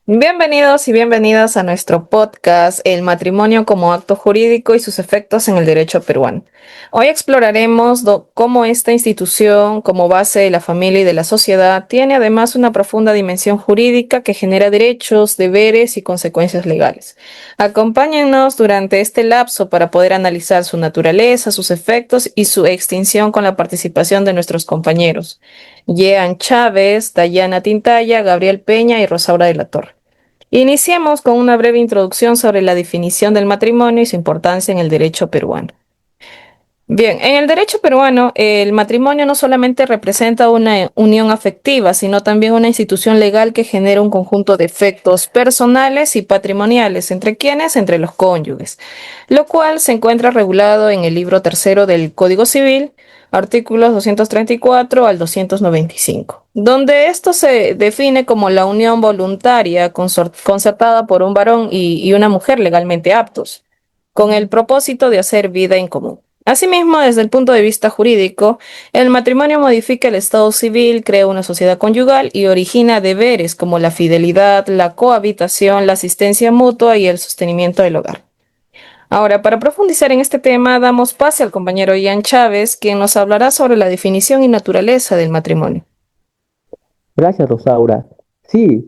Bienvenidos y bienvenidas a nuestro podcast El matrimonio como acto jurídico y sus efectos en el derecho peruano. Hoy exploraremos cómo esta institución, como base de la familia y de la sociedad, tiene además una profunda dimensión jurídica que genera derechos, deberes y consecuencias legales. Acompáñennos durante este lapso para poder analizar su naturaleza, sus efectos y su extinción con la participación de nuestros compañeros. Jean Chávez, Dayana Tintaya, Gabriel Peña y Rosaura de la Torre. Iniciemos con una breve introducción sobre la definición del matrimonio y su importancia en el derecho peruano. Bien, en el derecho peruano, el matrimonio no solamente representa una unión afectiva, sino también una institución legal que genera un conjunto de efectos personales y patrimoniales, ¿entre quiénes? Entre los cónyuges, lo cual se encuentra regulado en el libro tercero del Código Civil, artículos 234 al 295, donde esto se define como la unión voluntaria concertada por un varón y una mujer legalmente aptos, con el propósito de hacer vida en común. Asimismo, desde el punto de vista jurídico, el matrimonio modifica el estado civil, crea una sociedad conyugal y origina deberes como la fidelidad, la cohabitación, la asistencia mutua y el sostenimiento del hogar. Ahora, para profundizar en este tema, damos pase al compañero Ian Chávez, quien nos hablará sobre la definición y naturaleza del matrimonio. Gracias, Rosaura. Sí,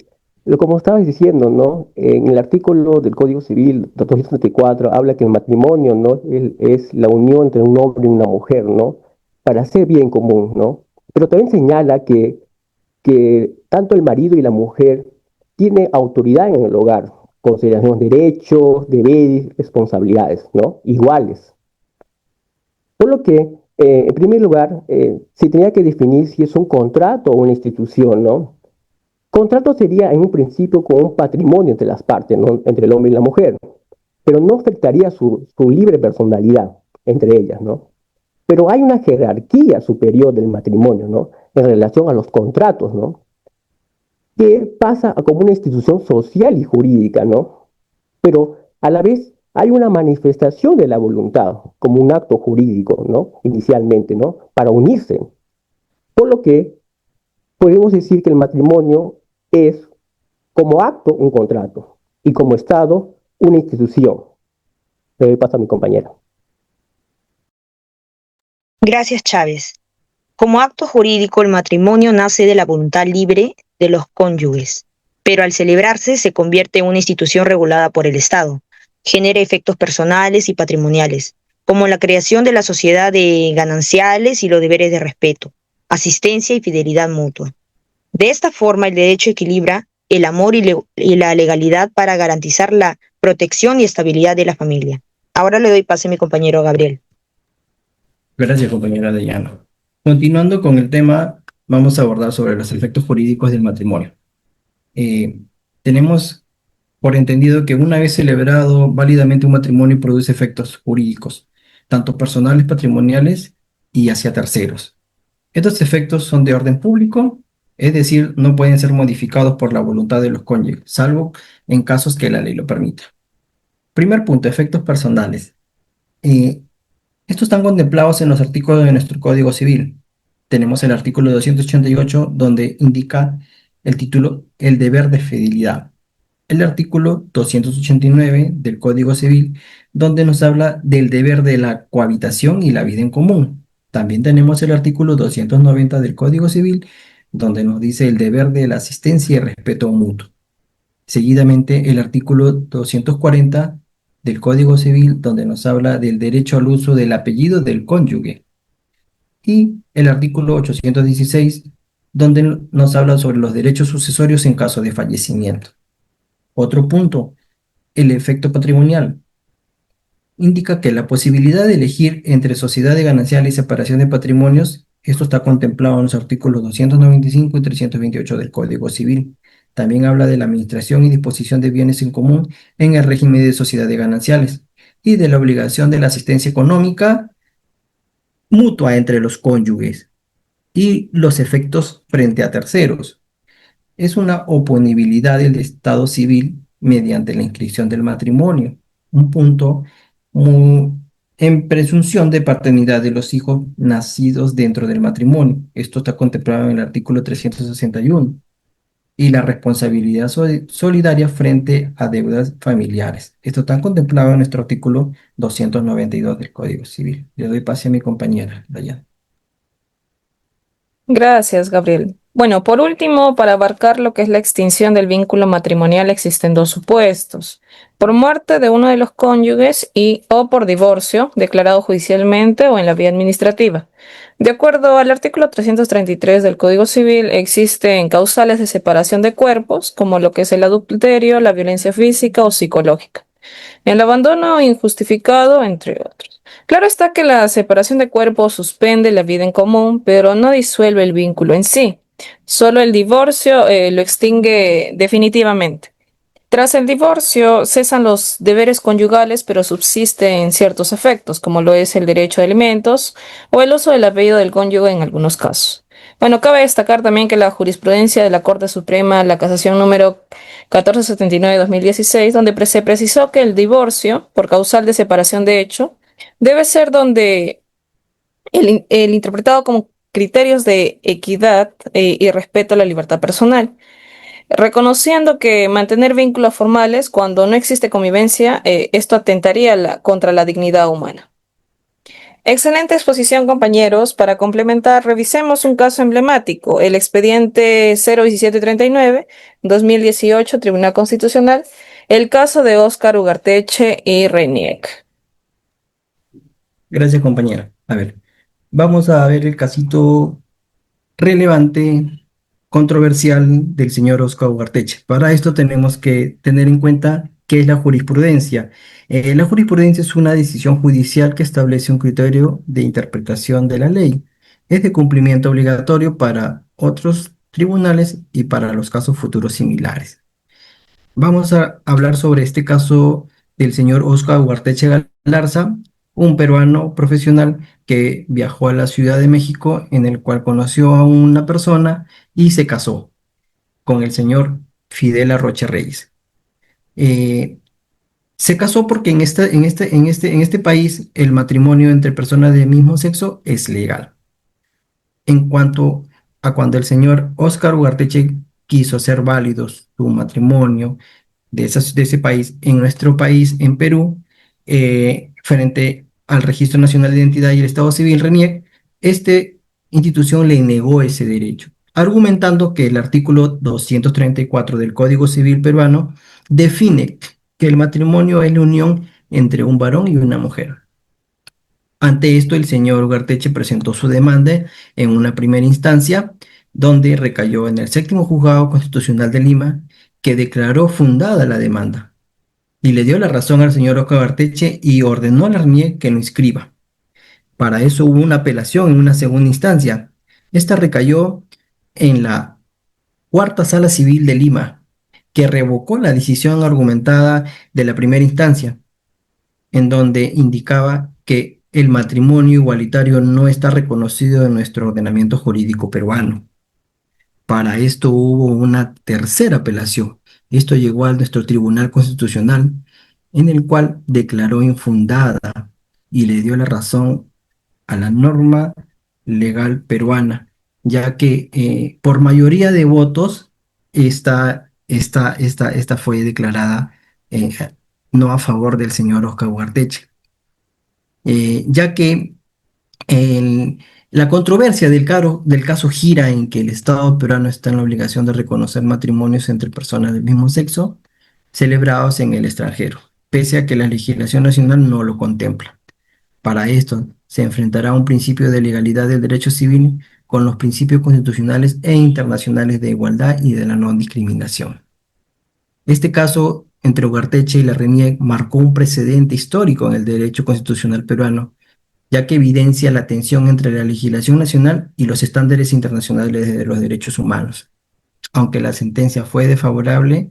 como estabas diciendo, ¿no? En el artículo del Código Civil 234 habla que el matrimonio, ¿no? Es la unión entre un hombre y una mujer, ¿no? Para hacer bien común, ¿no? Pero también señala que tanto el marido y la mujer tienen autoridad en el hogar, consideración derechos, deberes, responsabilidades, ¿no? Iguales. Por lo que, en primer lugar, se tenía que definir si es un contrato o una institución, ¿no? Contrato sería en un principio como un patrimonio entre las partes, ¿no? Entre el hombre y la mujer, pero no afectaría su libre personalidad entre ellas, ¿no? Pero hay una jerarquía superior del matrimonio, ¿no? En relación a los contratos, ¿no? Que pasa a como una institución social y jurídica, ¿no? Pero a la vez hay una manifestación de la voluntad como un acto jurídico, ¿no? Inicialmente, ¿no? Para unirse. Por lo que podemos decir que el matrimonio es como acto un contrato y como Estado una institución. Le doy paso a mi compañera. Gracias, Chávez. Como acto jurídico, el matrimonio nace de la voluntad libre de los cónyuges, pero al celebrarse se convierte en una institución regulada por el Estado. Genera efectos personales y patrimoniales, como la creación de la sociedad de gananciales y los deberes de respeto, asistencia y fidelidad mutua. De esta forma, el derecho equilibra el amor y la legalidad para garantizar la protección y estabilidad de la familia. Ahora le doy pase a mi compañero Gabriel. Gracias, compañera de Llano. Continuando con el tema, vamos a abordar sobre los efectos jurídicos del matrimonio. Eh, Tenemos por entendido que una vez celebrado válidamente un matrimonio produce efectos jurídicos, tanto personales, patrimoniales y hacia terceros. Estos efectos son de orden público, es decir, no pueden ser modificados por la voluntad de los cónyuges, salvo en casos que la ley lo permita. Primer punto, efectos personales. Eh, Estos están contemplados en los artículos de nuestro Código Civil. Tenemos el artículo 288 donde indica el título El deber de fidelidad. El artículo 289 del Código Civil donde nos habla del deber de la cohabitación y la vida en común. También tenemos el artículo 290 del Código Civil donde nos dice el deber de la asistencia y respeto mutuo. Seguidamente, el artículo 240 del Código Civil, donde nos habla del derecho al uso del apellido del cónyuge. Y el artículo 816, donde nos habla sobre los derechos sucesorios en caso de fallecimiento. Otro punto, el efecto patrimonial. Indica que la posibilidad de elegir entre sociedad de ganancial y separación de patrimonios, esto está contemplado en los artículos 295 y 328 del Código Civil. También habla de la administración y disposición de bienes en común en el régimen de sociedad de gananciales y de la obligación de la asistencia económica mutua entre los cónyuges y los efectos frente a terceros. Es una oponibilidad del Estado civil mediante la inscripción del matrimonio, un punto muy, en presunción de paternidad de los hijos nacidos dentro del matrimonio. Esto está contemplado en el artículo 361. y la responsabilidad solidaria frente a deudas familiares. Esto está contemplado en nuestro artículo 292 del Código Civil. Le doy pase a mi compañera, Dayana. Gracias, Gabriel. Bueno, por último, para abarcar lo que es la extinción del vínculo matrimonial, existen dos supuestos: por muerte de uno de los cónyuges y o por divorcio, declarado judicialmente o en la vía administrativa. De acuerdo al artículo 333 del Código Civil, existen causales de separación de cuerpos, como lo que es el adulterio, la violencia física o psicológica, el abandono injustificado, entre otros. Claro está que la separación de cuerpos suspende la vida en común, pero no disuelve el vínculo en sí. Solo el divorcio lo extingue definitivamente. Tras el divorcio, cesan los deberes conyugales, pero subsisten ciertos efectos, como lo es el derecho a alimentos o el uso del apellido del cónyuge en algunos casos. Bueno, cabe destacar también que la jurisprudencia de la Corte Suprema, la casación número 1479-2016, donde se precisó que el divorcio, por causal de separación de hecho, debe ser donde el interpretado como criterios de equidad y respeto a la libertad personal, reconociendo que mantener vínculos formales cuando no existe convivencia, esto atentaría contra la dignidad humana. Excelente exposición, compañeros. Para complementar, revisemos un caso emblemático, el expediente 01739, 2018, Tribunal Constitucional, el caso de Óscar Ugarteche y Reniec. Gracias, compañera. A ver, vamos a ver el casito relevante, controversial del señor Oscar Ugarteche. Para esto tenemos que tener en cuenta qué es la jurisprudencia. La jurisprudencia es una decisión judicial que establece un criterio de interpretación de la ley. Es de cumplimiento obligatorio para otros tribunales y para los casos futuros similares. Vamos a hablar sobre este caso del señor Oscar Ugarteche Galarza, un peruano profesional que viajó a la Ciudad de México, en el cual conoció a una persona y se casó con el señor Fidel Arroche Reyes. Eh, Se casó porque en este país el matrimonio entre personas del mismo sexo es legal. En cuanto a cuando el señor Oscar Ugarteche quiso hacer válido su matrimonio de ese país en nuestro país, en Perú, frente al Registro Nacional de Identidad y el Estado Civil, RENIEC, esta institución le negó ese derecho, argumentando que el artículo 234 del Código Civil peruano define que el matrimonio es la unión entre un varón y una mujer. Ante esto, el señor Ugarteche presentó su demanda en una primera instancia, donde recayó en el séptimo juzgado constitucional de Lima, que declaró fundada la demanda y le dio la razón al señor Oscar Ugarteche y ordenó a la RNIEC que lo inscriba. Para eso hubo una apelación en una segunda instancia. Esta recayó en la Cuarta Sala Civil de Lima, que revocó la decisión argumentada de la primera instancia, en donde indicaba que el matrimonio igualitario no está reconocido en nuestro ordenamiento jurídico peruano. Para esto hubo una tercera apelación. Esto llegó a nuestro Tribunal Constitucional, en el cual declaró infundada y le dio la razón a la norma legal peruana, ya que por mayoría de votos esta fue declarada eh, no a favor del señor Oscar Ugarteche, ya que el- la controversia del caso gira en que el Estado peruano está en la obligación de reconocer matrimonios entre personas del mismo sexo celebrados en el extranjero, pese a que la legislación nacional no lo contempla. Para esto, se enfrentará a un principio de legalidad del derecho civil con los principios constitucionales e internacionales de igualdad y de la no discriminación. Este caso entre Ugarteche y la RENIEC marcó un precedente histórico en el derecho constitucional peruano, ya que evidencia la tensión entre la legislación nacional y los estándares internacionales de los derechos humanos. Aunque la sentencia fue desfavorable,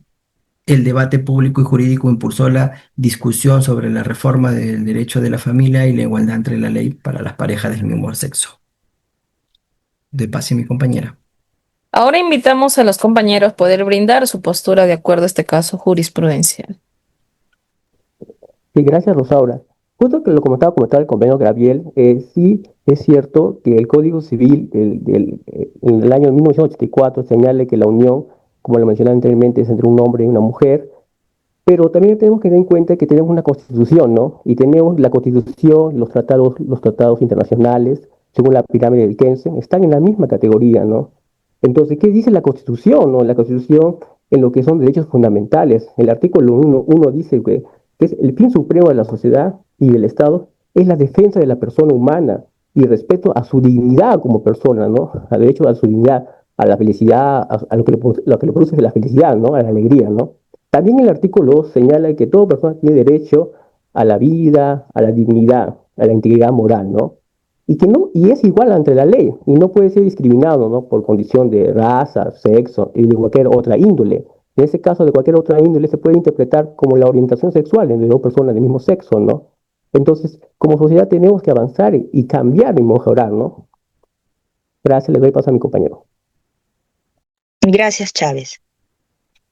el debate público y jurídico impulsó la discusión sobre la reforma del derecho de la familia y la igualdad entre la ley para las parejas del mismo sexo. De paz, mi compañera. Ahora invitamos a los compañeros a poder brindar su postura de acuerdo a este caso jurisprudencial. Sí, gracias, Rosaura. Justo que lo comentaba el compañero Gabriel, sí es cierto que el Código Civil en el año 1984 señala que la unión como lo mencioné anteriormente, es entre un hombre y una mujer, pero también tenemos que tener en cuenta que tenemos una constitución, ¿no? Y tenemos la constitución, los tratados internacionales, según la pirámide del Kelsen, están en la misma categoría, ¿no? Entonces, ¿qué dice la constitución, no? La constitución en lo que son derechos fundamentales. El artículo 1 dice que es el fin supremo de la sociedad y del Estado es la defensa de la persona humana y respeto a su dignidad como persona, ¿no? Al derecho a su dignidad, a la felicidad, a lo que le produce la felicidad, ¿no? A la alegría, ¿no? También el artículo 2 señala que toda persona tiene derecho a la vida, a la dignidad, a la integridad moral, ¿no? Y que no, y es igual ante la ley, y no puede ser discriminado, ¿no? Por condición de raza, sexo y de cualquier otra índole. En ese caso, de cualquier otra índole se puede interpretar como la orientación sexual entre dos personas del mismo sexo, ¿no? Entonces, como sociedad tenemos que avanzar y cambiar y mejorar, ¿no? Gracias, le doy paso a mi compañero. Gracias, Chávez.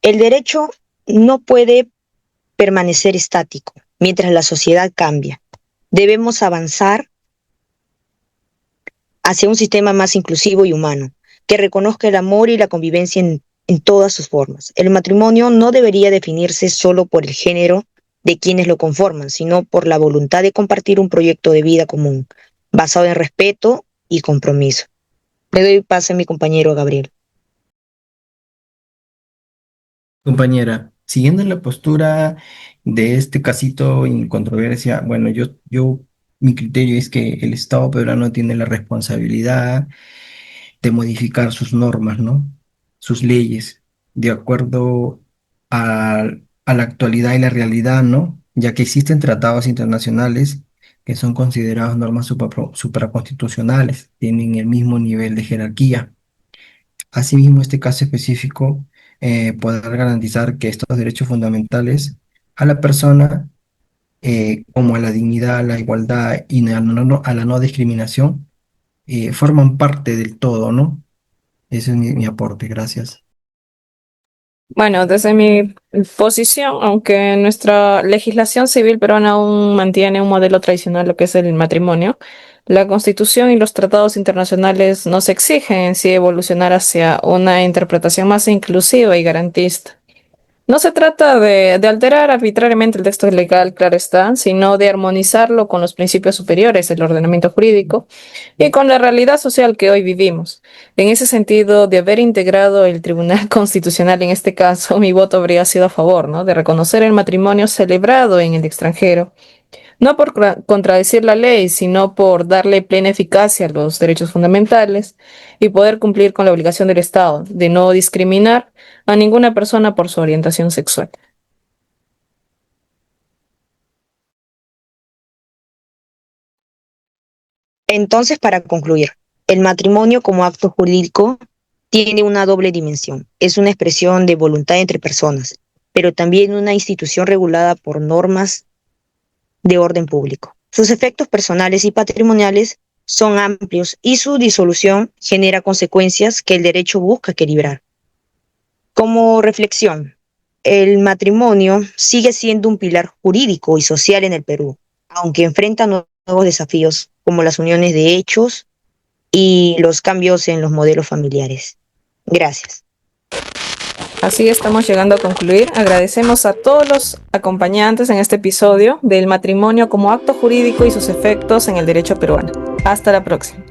El derecho no puede permanecer estático mientras la sociedad cambia. Debemos avanzar hacia un sistema más inclusivo y humano, que reconozca el amor y la convivencia en todas sus formas. El matrimonio no debería definirse solo por el género de quienes lo conforman, sino por la voluntad de compartir un proyecto de vida común, basado en respeto y compromiso. Le doy paso a mi compañero Gabriel. Compañera, siguiendo la postura de este casito en controversia, bueno, mi criterio es que el Estado peruano tiene la responsabilidad de modificar sus normas, ¿no? Sus leyes, de acuerdo a la actualidad y la realidad, ¿no? Ya que existen tratados internacionales que son considerados normas supraconstitucionales, tienen el mismo nivel de jerarquía. Asimismo, este caso específico poder garantizar que estos derechos fundamentales a la persona, como a la dignidad, a la igualdad y a la no discriminación, forman parte del todo, ¿no? Ese es mi aporte, gracias. Bueno, desde mi posición, aunque nuestra legislación civil peruana aún mantiene un modelo tradicional, lo que es el matrimonio, la Constitución y los tratados internacionales nos exigen en sí evolucionar hacia una interpretación más inclusiva y garantista. No se trata de alterar arbitrariamente el texto legal, claro está, sino de armonizarlo con los principios superiores del ordenamiento jurídico y con la realidad social que hoy vivimos. En ese sentido, de haber integrado el Tribunal Constitucional en este caso, mi voto habría sido a favor, ¿no? De reconocer el matrimonio celebrado en el extranjero, no por contradecir la ley, sino por darle plena eficacia a los derechos fundamentales y poder cumplir con la obligación del Estado de no discriminar a ninguna persona por su orientación sexual. Entonces, para concluir, el matrimonio como acto jurídico tiene una doble dimensión. Es una expresión de voluntad entre personas, pero también una institución regulada por normas de orden público. Sus efectos personales y patrimoniales son amplios y su disolución genera consecuencias que el derecho busca equilibrar. Como reflexión, el matrimonio sigue siendo un pilar jurídico y social en el Perú, aunque enfrenta nuevos desafíos como las uniones de hechos y los cambios en los modelos familiares. Gracias. Así estamos llegando a concluir. Agradecemos a todos los acompañantes en este episodio del matrimonio como acto jurídico y sus efectos en el derecho peruano. Hasta la próxima.